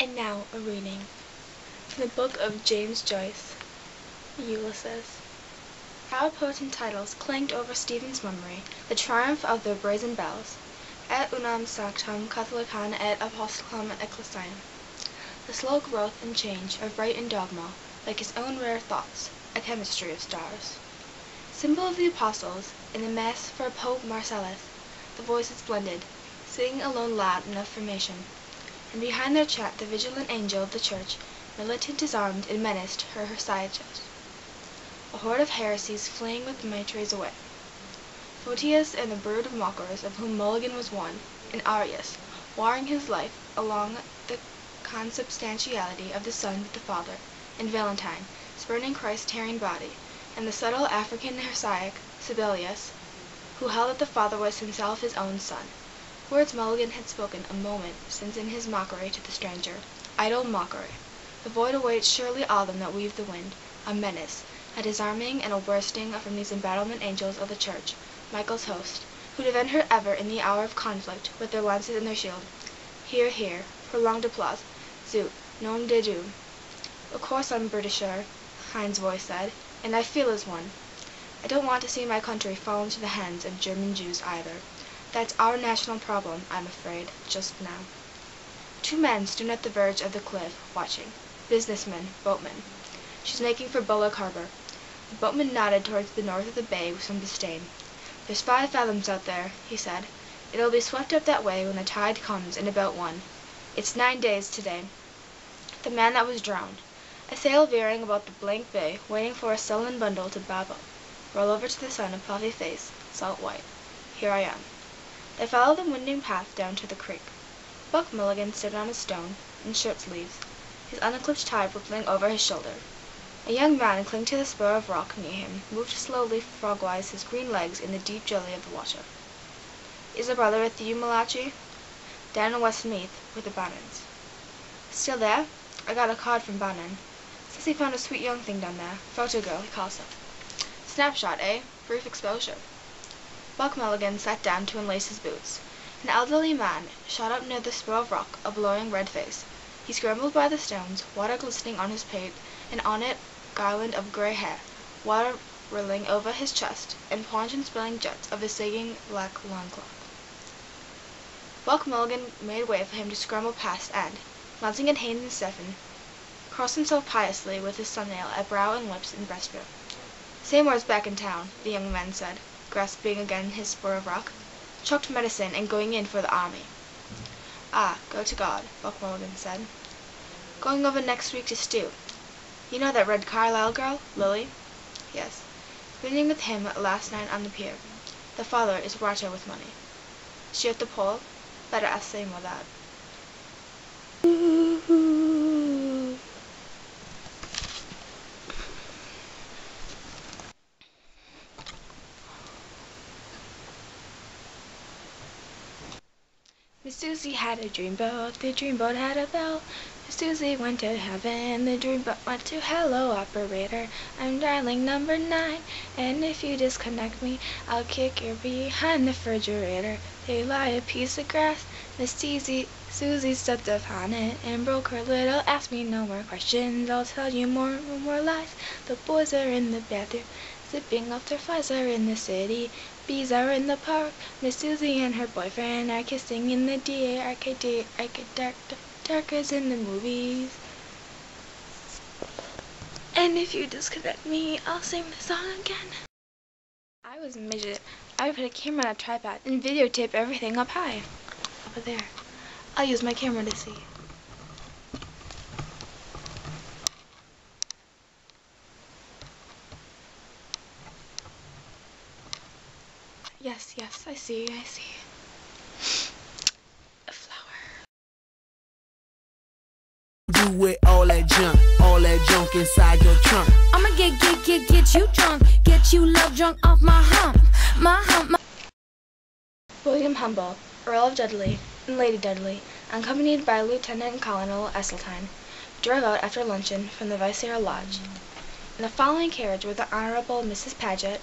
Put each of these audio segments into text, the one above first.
And now a reading from the book of James Joyce, Ulysses. Proud potent titles clanked over Stephen's memory, the triumph of the brazen bells, et unam sanctam Catholicam et apostolum ecclesiam. The slow growth and change of rite and dogma, like his own rare thoughts, a chemistry of stars. Symbol of the apostles, in the mass for Pope Marcellus, the voices blended, singing alone loud enough for formation. And behind their chat the vigilant angel of the church, militant, disarmed, and menaced her Heresiarchs. A horde of heresies fleeing with mitres away. Photius and the brood of mockers of whom Mulligan was one, and Arius, warring his life along the consubstantiality of the Son with the Father, and Valentine, spurning Christ's tearing body, and the subtle African heresiarch, Sibelius, who held that the Father was himself his own Son. Words Mulligan had spoken a moment since in his mockery to the stranger. Idle mockery. The void awaits surely all them that weave the wind, a menace, a disarming and a bursting from these embattlement angels of the church, Michael's host, who defend her ever in the hour of conflict with their lances and their shield. Hear, hear, prolonged applause. Zut, nom de Dieu. Of course I'm Britisher, Hein's voice said, and I feel as one. I don't want to see my country fall into the hands of German Jews either. That's our national problem, I'm afraid, just now. Two men stood at the verge of the cliff, watching. Businessman, boatman. She's making for Bullock Harbor. The boatman nodded towards the north of the bay with some disdain. There's 5 fathoms out there, he said. It'll be swept up that way when the tide comes in about 1. It's 9 days today. The man that was drowned. A sail veering about the blank bay, waiting for a sullen bundle to bob up, roll over to the sun, a puffy face, salt white. Here I am. They followed the winding path down to the creek. Buck Mulligan stood on a stone, in shirt sleeves, his unclipped tie rippling over his shoulder. A young man clinging to the spur of rock near him moved slowly frogwise his green legs in the deep jelly of the water. Is a brother with you, Malachi? Down in Westmeath, with the Bannons. Still there? I got a card from Bannon. Says he found a sweet young thing down there. Photo girl, he calls her. Snapshot, eh? Brief exposure. Buck Mulligan sat down to unlace his boots. An elderly man shot up near the spur of rock, a glowing red face. He scrambled by the stones, water glistening on his pate, and on it garland of grey hair, water rilling over his chest, and pungent spilling jets of his sagging black loincloth. Buck Mulligan made way for him to scramble past and, glancing at Haines and Stephen, crossed himself piously with his thumbnail at brow and lips and breastbone. Same words back in town, the young man said, grasping again his spur of rock. Chucked medicine and going in for the army. Ah, go to God, Buck Mulligan said. Going over next week to Stew. You know that Red Carlisle girl, Lily? Yes. Spending with him last night on the pier. The father is rotter with money. Is she at the pole? Better ask Seymour that. Miss Susie had a dreamboat, the dreamboat had a bell. Miss Susie went to heaven, the dreamboat went to hello, operator. I'm dialing number 9, and if you disconnect me, I'll kick your behind the refrigerator. They lie a piece of grass. Miss Susie stepped upon it and broke her little. Ask me no more questions, I'll tell you more, no more lies. The boys are in the bathroom, zipping off their flies are in the city. Bees are in the park. Miss Susie and her boyfriend are kissing in the arcade dark as in the movies. And if you disconnect me, I'll sing the song again. I was a midget. I would put a camera on a tripod and videotape everything up high. Over there. I'll use my camera to see. Yes, I see. A flower. Do with all that junk inside your trunk. I'ma get you drunk, get you love drunk off my hump. William Humble, Earl of Dudley, and Lady Dudley, accompanied by Lieutenant Colonel Esseltine, drove out after luncheon from the Viceroy Lodge. In the following carriage were the Honorable Mrs. Paget,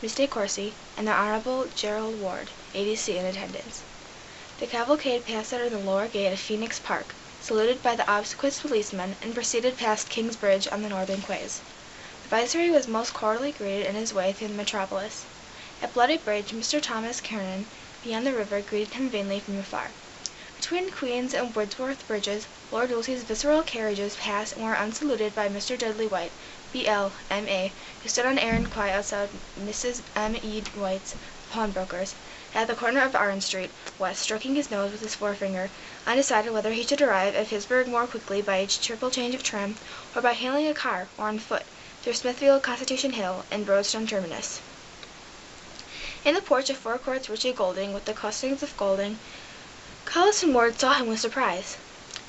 Miss De Courcy, and the Honorable Gerald Ward, A.D.C. in attendance. The cavalcade passed out of the lower gate of Phoenix Park, saluted by the obsequious policeman, and proceeded past King's Bridge on the northern quays. The viceroy was most cordially greeted in his way through the metropolis. At Bloody Bridge, Mr. Thomas Kernan, beyond the river, greeted him vainly from afar. Between Queen's and Wordsworth bridges, Lord Wolsey's visceral carriages passed and were unsaluted by Mr. Dudley White, B.L., M.A., who stood on errand quite outside Mrs. M.E. White's pawnbroker's, at the corner of Arden Street, west, stroking his nose with his forefinger, undecided whether he should arrive at Pittsburgh more quickly by a triple change of tram, or by hailing a car, or on foot, through Smithfield, Constitution Hill, and Broadstone Terminus. In the porch of Four Courts richly golden, with the clusters of golding, Collis and Ward saw him with surprise.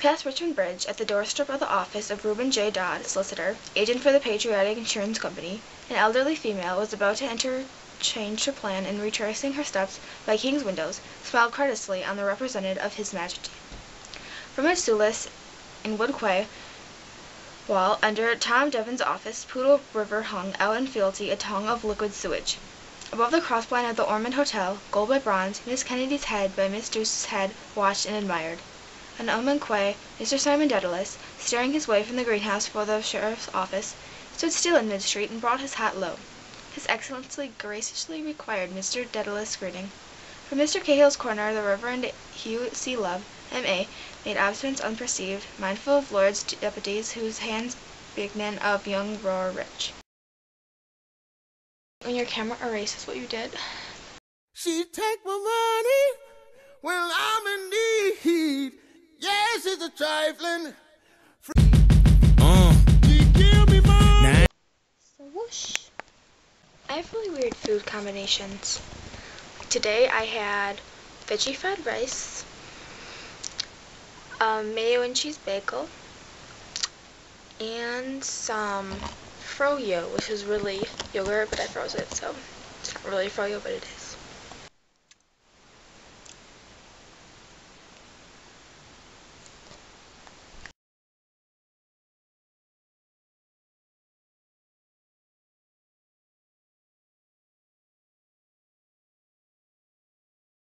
Past Richmond Bridge, at the doorstep of the office of Reuben J. Dodd, solicitor, agent for the Patriotic Insurance Company, an elderly female was about to interchange her plan, and retracing her steps by King's windows, smiled courteously on the representative of His Majesty. From its solace in Wood Quay wall, under Tom Devon's office, Poodle River hung out in fealty a tongue of liquid sewage. Above the crossblind of the Ormond Hotel, gold by bronze, Miss Kennedy's head by Miss Douce's head, watched and admired. On Ormond Quay, Mr. Simon Dedalus, steering his way from the greenhouse for the sheriff's office, stood still in mid-street and brought his hat low. His Excellency graciously required Mr. Dedalus' greeting. From Mr. Cahill's corner, the Reverend Hugh C. Love, M.A., made obeisance unperceived, mindful of Lords Deputies whose hands began of young Roar Rich. When your camera erases what you did. She take my money when I'm in need. Yes, it's a trifling. She give me money. So whoosh. I have really weird food combinations. Today I had veggie fried rice, mayo and cheese bagel, and some froyo, which is really yogurt, but I froze it, so it's not really froyo, but it is.